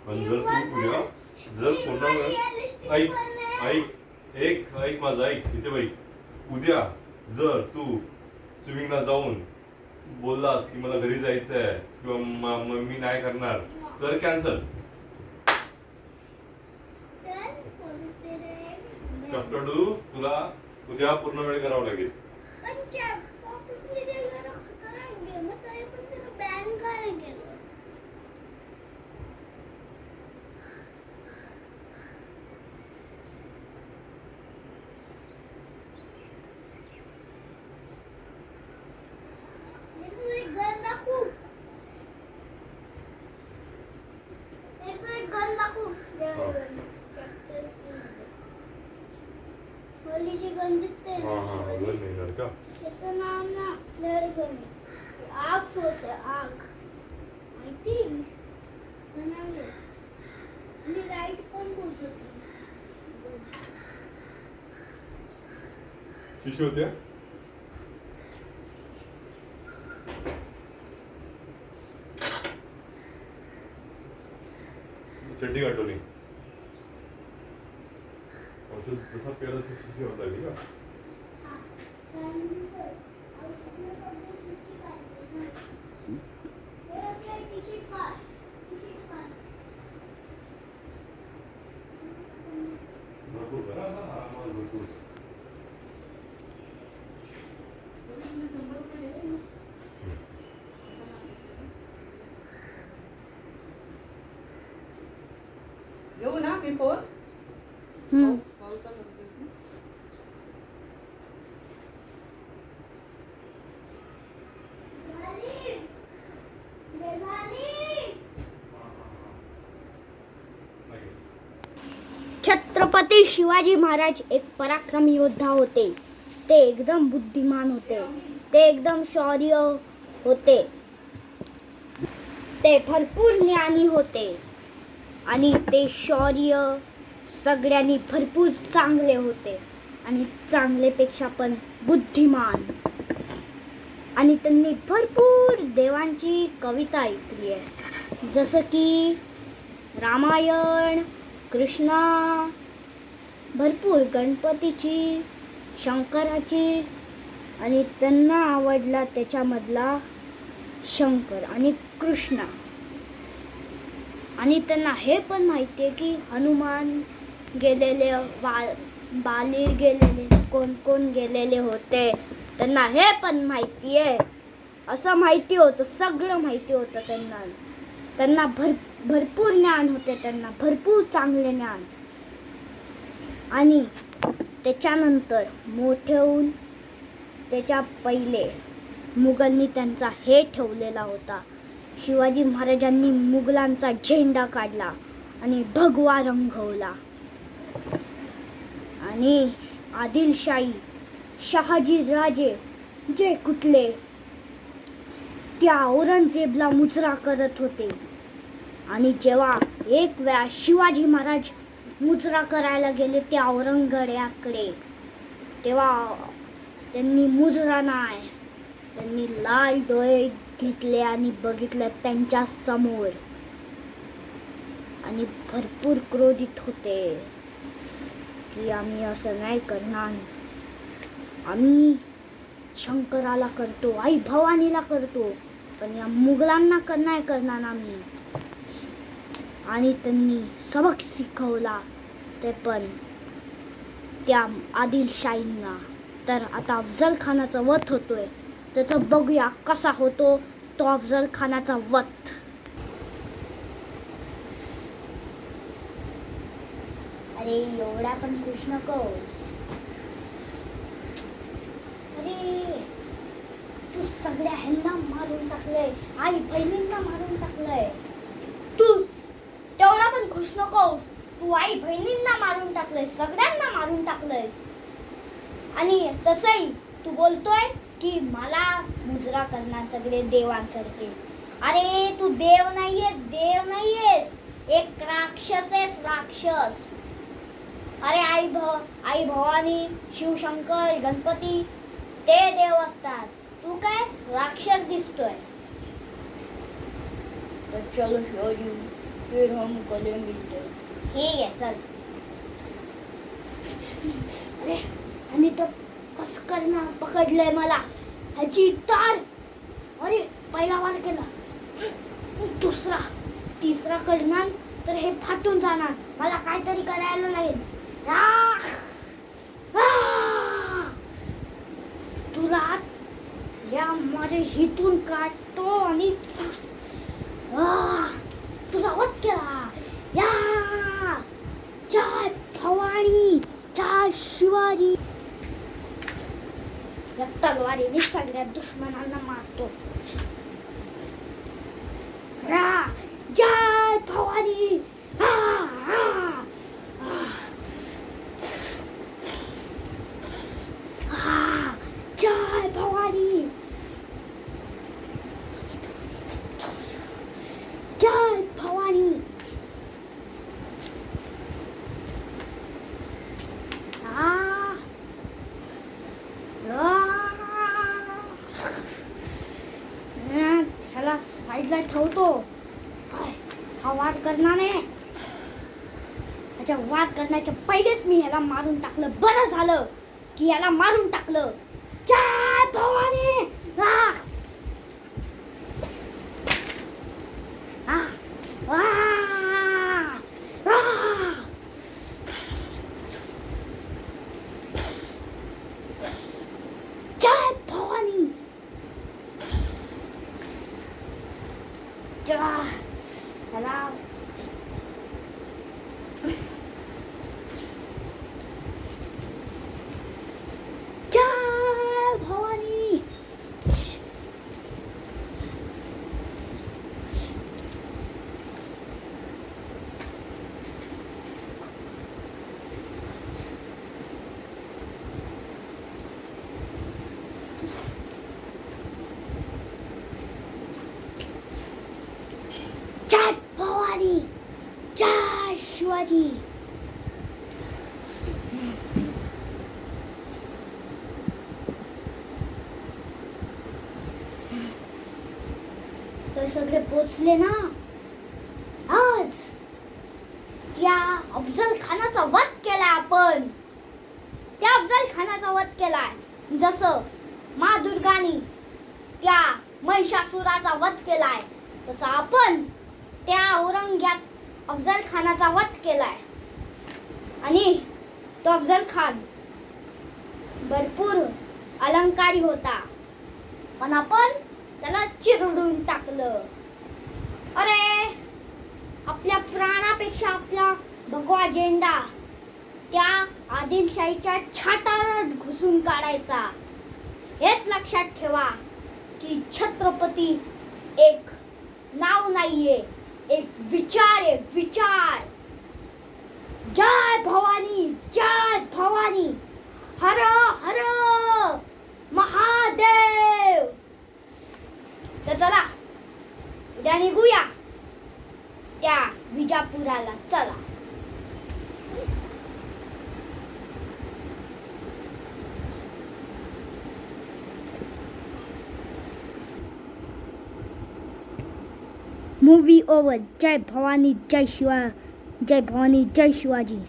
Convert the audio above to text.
पण जर तू उद्या जर पूर्ण वेळ ऐक माझं ऐक इथे बाई, उद्या जर तू स्विमिंगला जाऊन बोललास की मला घरी जायचं आहे किंवा मी नाही करणार तर कॅन्सल. चॅप्टर 2 तुला उद्या पूर्ण वेळ करावं लागेल. होलीची गण दिसते का त्याचं नाव ना लहर गण, आग होते आग माहिती बनवले आणि लाईट पण बोलत होती. शिशू होत्या. चड्डी गाठवली औषध जसा पेला शिशी होता का. भरपूर करा आम्हाला भरपूर. येऊ ना मी फोन. छत्रपती शिवाजी महाराज एक पराक्रमी योद्धा होते. ते एकदम बुद्धिमान होते. ते एकदम शौर्य होते. ते भरपूर ज्ञानी होते आणि ते शौर्य सगळ्यांनी भरपूर चांगले होते आणि चांगलेपेक्षा पण बुद्धिमान. आणि त्यांनी भरपूर देवांची कविता ऐकली आहे, जसं की रामायण, कृष्णा, भरपूर गणपतीची, शंकराची. आणि त्यांना आवडला त्याच्यामधला शंकर आणि कृष्णा. आणि त्यांना हे पण माहिती आहे की हनुमान गेलेले, बाली गेलेले, कोण कोण गेलेले होते त्यांना हे पण माहिती आहे. असं माहिती होतं, सगळं माहिती होतं त्यांना. त्यांना भरपूर ज्ञान होते, त्यांना भरपूर चांगले ज्ञान. आणि त्याच्यानंतर मोठे होऊन त्याच्या पहिले मुघलांनी त्यांचा हे ठेवलेला होता. शिवाजी महाराजांनी मुघलांचा झेंडा काढला आणि भगवा रंगवला. आणि आदिलशाही शहाजी राजे जे कुठले त्या औरंगजेबला मुजरा करत होते. आणि जेव्हा एक वेळा शिवाजी महाराज मुजरा करायला गेले त्या औरंगजेबाकडे, तेव्हा त्यांनी मुजरा नाही, त्यांनी लाल डोळे घेतले आणि बघितलं त्यांच्या समोर. आणि भरपूर क्रोधित होते की आम्ही असं नाही करणार, आम्ही शंकराला करतो, आई भवानीला करतो, पण या मुघलांना नाही करणार आम्ही. आणि त्यांनी सबक शिकवला ते पण त्या आदिलशाहींना. तर आता अफजल खानाचा वध होतोय, त्याचं बघूया कसा होतो तो अफजल खानाचा वध. अरे एवढा पण खुश नकोस. अरे तू सगळ्या ह्यांना मारून टाकलंय, आई बहिणींना मारून टाकलंय. तू तेवढा पण खुश नकोस. तू आई बहिणींना मारून टाकलंय, सगळ्यांना मारून टाकलंयस. आणि तसंही तू बोलतोय की मला मुजरा करणार सगळे देवांसारखे. अरे तू देव नाहीयेस, देव नाहीयेस, एक राक्षस आहेस, राक्षस. अरे आई भवानी, शिवशंकर, गणपती ते देव असतात, तू काय राक्षस दिसतोय. तर चलो फिर हम गले मिलते. ठीक आहे चल. अरे आणि तर कसं करणार, पकडलंय मला ह्याची तार. अरे पहिला वार केला, दुसरा, तिसरा करणार तर हे फाटून जाणार. मला काहीतरी करायला लागेल. तुला या माझ्या हितून काढतो आणि तुझा वध केला. या जय भवानी, जय शिवाजी. या तलवारीने सगळ्या दुश्मनांना मारतो. जय भवानी. जय भवानी, जय भवानी. ह्याला साईडला ठेवतो. हा वार करणार नाही. ह्याच्या वार करण्याच्या पहिलेच मी ह्याला मारून टाकलं. बरं झालं की ह्याला मारून टाकलं. जय भवानी. जय भवानी. ह्याला जय भवानी. जय भवानी, जय शिवाजी. तर सगळे पोचले ना. आज त्या अफजल खानाचा वध केलाय आपण. त्या अफजल खानाचा वध केलाय जसं मा दुर्गानी त्या महिषासुराचा वध केलाय, तसं आपण त्या औरंग्यात अफजल खानाचा वध केलाय. आणि तो अफजल खान भरपूर अलंकारी होता, पण आपण त्याला चिरडून टाकलं. अरे आपल्या प्राणापेक्षा आपला भगवा झेंडा त्या आदिलशाहीच्या छातारात घुसून काढायचा. हेच लक्षात ठेवा की छत्रपती एक नाव नाहीये, एक विचार आहे, विचार. जय भवानी, जय भवानी. हर हर महादेव. तर चला उद्या निघूया त्या विजापुराला. चला. Movie over. जय भवानी, जय शिवा, जय भवानी, जय शिवाजी.